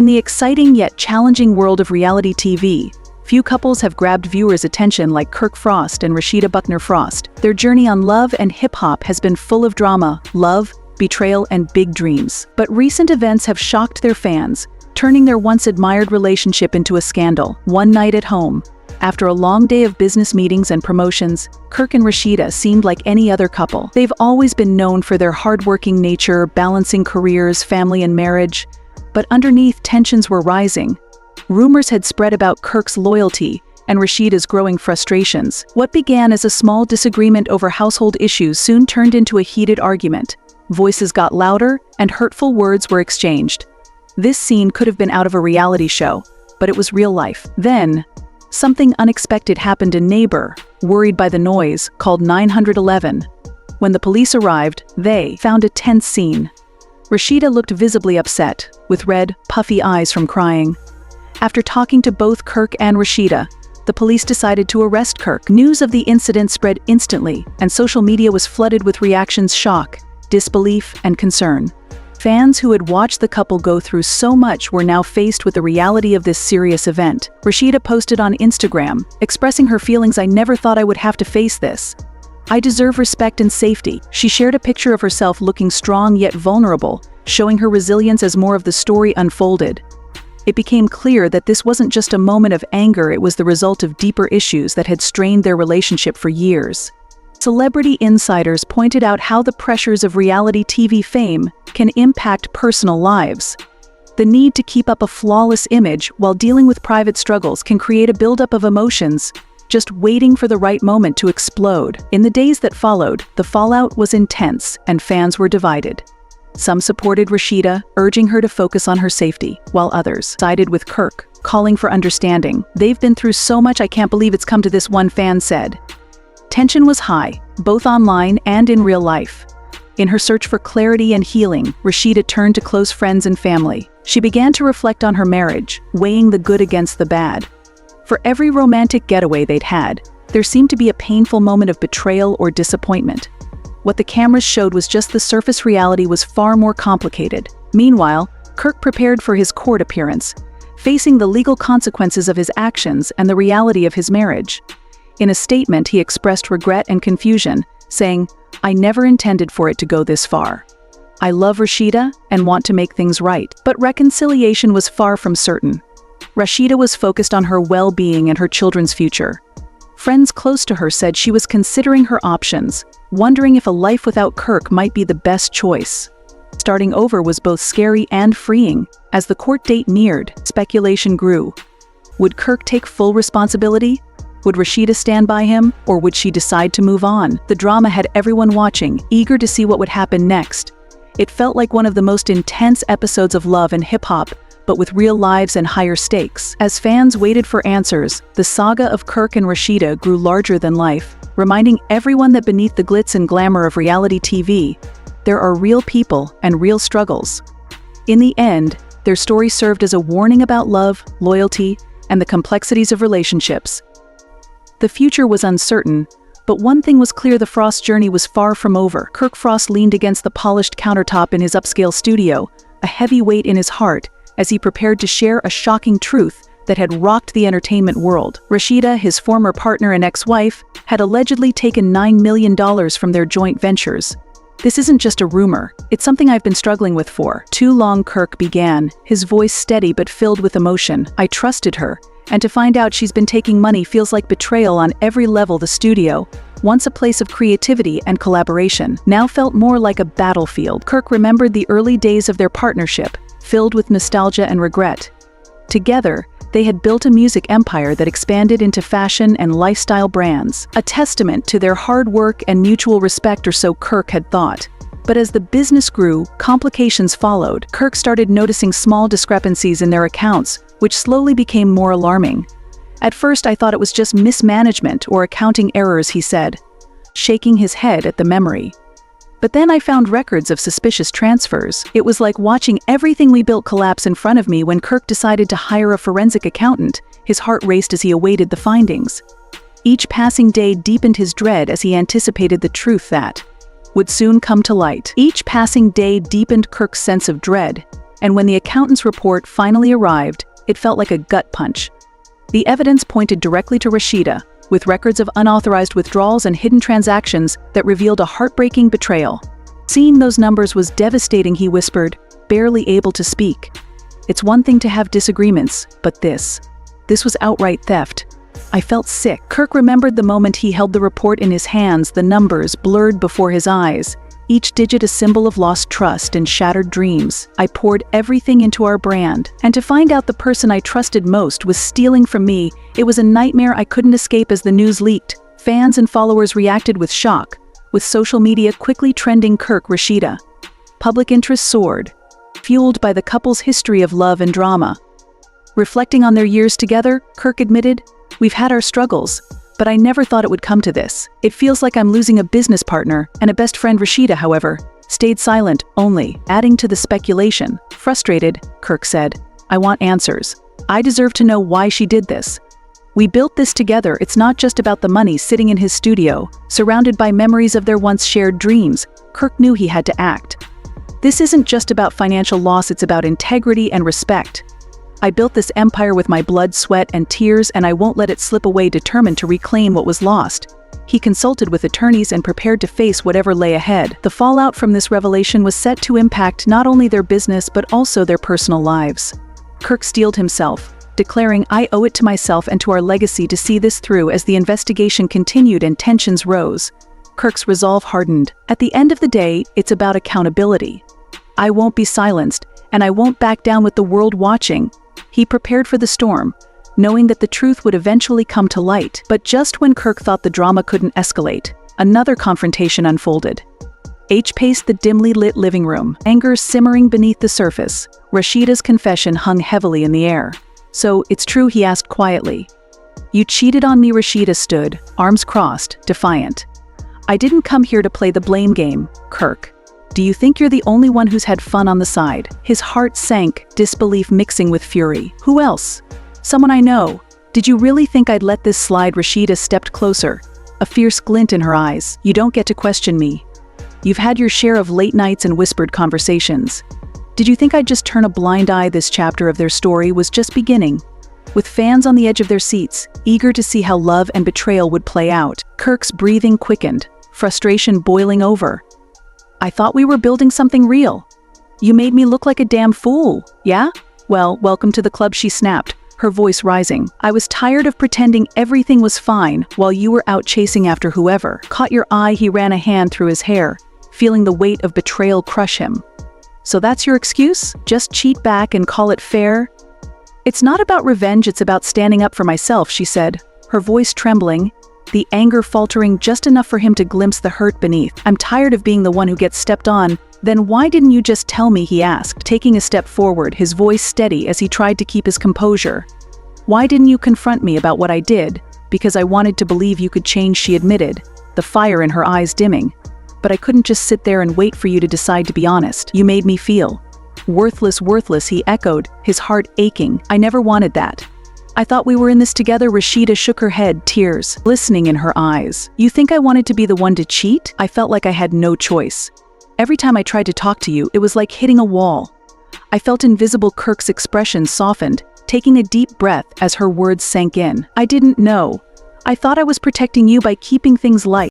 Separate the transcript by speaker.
Speaker 1: In the exciting yet challenging world of reality TV, few couples have grabbed viewers' attention like Kirk Frost and Rasheeda Buckner Frost. Their journey on love and hip-hop has been full of drama, love, betrayal, and big dreams. But recent events have shocked their fans, turning their once-admired relationship into a scandal. One night at home, after a long day of business meetings and promotions, Kirk and Rasheeda seemed like any other couple. They've always been known for their hardworking nature, balancing careers, family, and marriage. But underneath, tensions were rising. Rumors had spread about Kirk's loyalty and Rasheeda's growing frustrations. What began as a small disagreement over household issues soon turned into a heated argument. Voices got louder, and hurtful words were exchanged. This scene could have been out of a reality show, but it was real life. Then, something unexpected happened. A neighbor, worried by the noise, called 911. When the police arrived, they found a tense scene. Rasheeda looked visibly upset, with red, puffy eyes from crying. After talking to both Kirk and Rasheeda, the police decided to arrest Kirk. News of the incident spread instantly, and social media was flooded with reactions: shock, disbelief, and concern. Fans who had watched the couple go through so much were now faced with the reality of this serious event. Rasheeda posted on Instagram, expressing her feelings: "I never thought I would have to face this. I deserve respect and safety." She shared a picture of herself looking strong yet vulnerable, showing her resilience as more of the story unfolded. It became clear that this wasn't just a moment of anger, it was the result of deeper issues that had strained their relationship for years. Celebrity insiders pointed out how the pressures of reality TV fame can impact personal lives. The need to keep up a flawless image while dealing with private struggles can create a buildup of emotions, just waiting for the right moment to explode. In the days that followed, the fallout was intense and fans were divided. Some supported Rasheeda, urging her to focus on her safety, while others sided with Kirk, calling for understanding. "They've been through so much, I can't believe it's come to this," one fan said. Tension was high, both online and in real life. In her search for clarity and healing, Rasheeda turned to close friends and family. She began to reflect on her marriage, weighing the good against the bad. For every romantic getaway they'd had, there seemed to be a painful moment of betrayal or disappointment. What the cameras showed was just the surface. Reality was far more complicated. Meanwhile, Kirk prepared for his court appearance, facing the legal consequences of his actions and the reality of his marriage. In a statement, he expressed regret and confusion, saying, "I never intended for it to go this far. I love Rasheeda and want to make things right." But reconciliation was far from certain. Rasheeda was focused on her well-being and her children's future. Friends close to her said she was considering her options, wondering if a life without Kirk might be the best choice. Starting over was both scary and freeing. As the court date neared, speculation grew. Would Kirk take full responsibility? Would Rasheeda stand by him, or would she decide to move on? The drama had everyone watching, eager to see what would happen next. It felt like one of the most intense episodes of love and hip-hop, but with real lives and higher stakes. As fans waited for answers, the saga of Kirk and Rasheeda grew larger than life, reminding everyone that beneath the glitz and glamour of reality TV, there are real people and real struggles. In the end, their story served as a warning about love, loyalty, and the complexities of relationships. The future was uncertain, but one thing was clear: the Frost journey was far from over. Kirk Frost leaned against the polished countertop in his upscale studio, a heavy weight in his heart, as he prepared to share a shocking truth that had rocked the entertainment world. Rasheeda, his former partner and ex-wife, had allegedly taken $9 million from their joint ventures. "This isn't just a rumor, it's something I've been struggling with for too long," Kirk began, his voice steady but filled with emotion. "I trusted her, and to find out she's been taking money feels like betrayal on every level." The studio, once a place of creativity and collaboration, now felt more like a battlefield. Kirk remembered the early days of their partnership, filled with nostalgia and regret. Together, they had built a music empire that expanded into fashion and lifestyle brands, a testament to their hard work and mutual respect, or so Kirk had thought. But as the business grew, complications followed. Kirk started noticing small discrepancies in their accounts, which slowly became more alarming. "At first, I thought it was just mismanagement or accounting errors," he said, shaking his head at the memory. "But then I found records of suspicious transfers. It was like watching everything we built collapse in front of me." When Kirk decided to hire a forensic accountant, his heart raced as he awaited the findings. Each passing day deepened his dread as he anticipated the truth that would soon come to light. Each passing day deepened Kirk's sense of dread, And when the accountant's report finally arrived, it felt like a gut punch. The evidence pointed directly to Rasheeda, with records of unauthorized withdrawals and hidden transactions that revealed a heartbreaking betrayal. Seeing those numbers was devastating, he whispered, barely able to speak. It's one thing to have disagreements, but this was outright theft. I felt sick. Kirk remembered the moment he held the report in his hands, the numbers blurred before his eyes, each digit a symbol of lost trust and shattered dreams. I poured everything into our brand, and to find out the person I trusted most was stealing from me, it was a nightmare I couldn't escape. As the news leaked, fans and followers reacted with shock, with social media quickly trending Kirk Rasheeda. Public interest soared, fueled by the couple's history of love and drama. Reflecting on their years together, Kirk admitted, "We've had our struggles, but I never thought it would come to this. It feels like I'm losing a business partner and a best friend." Rasheeda, however, stayed silent, only adding to the speculation. Frustrated, Kirk said, "I want answers. I deserve to know why she did this. We built this together. It's not just about the money." Sitting in his studio, surrounded by memories of their once shared dreams, Kirk knew he had to act. "This isn't just about financial loss, it's about integrity and respect. I built this empire with my blood, sweat, and tears, and I won't let it slip away." Determined to reclaim what was lost, he consulted with attorneys and prepared to face whatever lay ahead. The fallout from this revelation was set to impact not only their business but also their personal lives. Kirk steeled himself, declaring, "I owe it to myself and to our legacy to see this through." As the investigation continued and tensions rose, Kirk's resolve hardened. "At the end of the day, it's about accountability. I won't be silenced, and I won't back down with the world watching." He prepared for the storm, knowing that the truth would eventually come to light. But just when Kirk thought the drama couldn't escalate, another confrontation unfolded. H paced the dimly lit living room, anger simmering beneath the surface. Rasheeda's confession hung heavily in the air. "So, it's true?" he asked quietly. "You cheated on me." Rasheeda stood, arms crossed, defiant. "I didn't come here to play the blame game, Kirk. Do you think you're the only one who's had fun on the side?" His heart sank, disbelief mixing with fury. "Who else? Someone I know. Did you really think I'd let this slide?" Rasheeda stepped closer, a fierce glint in her eyes. "You don't get to question me. You've had your share of late nights and whispered conversations. Did you think I'd just turn a blind eye?" This chapter of their story was just beginning, with fans on the edge of their seats, eager to see how love and betrayal would play out. Kirk's breathing quickened, frustration boiling over. "I thought we were building something real. You made me look like a damn fool, yeah? Well, welcome to the club," she snapped, her voice rising. "I was tired of pretending everything was fine while you were out chasing after whoever caught your eye." He ran a hand through his hair, feeling the weight of betrayal crush him. "So that's your excuse? Just cheat back and call it fair?" "It's not about revenge, it's about standing up for myself," she said, her voice trembling, the anger faltering just enough for him to glimpse the hurt beneath. "I'm tired of being the one who gets stepped on." "Then why didn't you just tell me?" he asked, taking a step forward, his voice steady as he tried to keep his composure. "Why didn't you confront me about what I did?" "Because I wanted to believe you could change," she admitted, the fire in her eyes dimming. "But I couldn't just sit there and wait for you to decide to be honest. You made me feel worthless." "Worthless," he echoed, his heart aching. "I never wanted that. I thought we were in this together." Rasheeda shook her head, tears glistening in her eyes. "You think I wanted to be the one to cheat? I felt like I had no choice. Every time I tried to talk to you, it was like hitting a wall." I felt invisible. Kirk's expression softened, taking a deep breath as her words sank in. "I didn't know. I thought I was protecting you by keeping things light."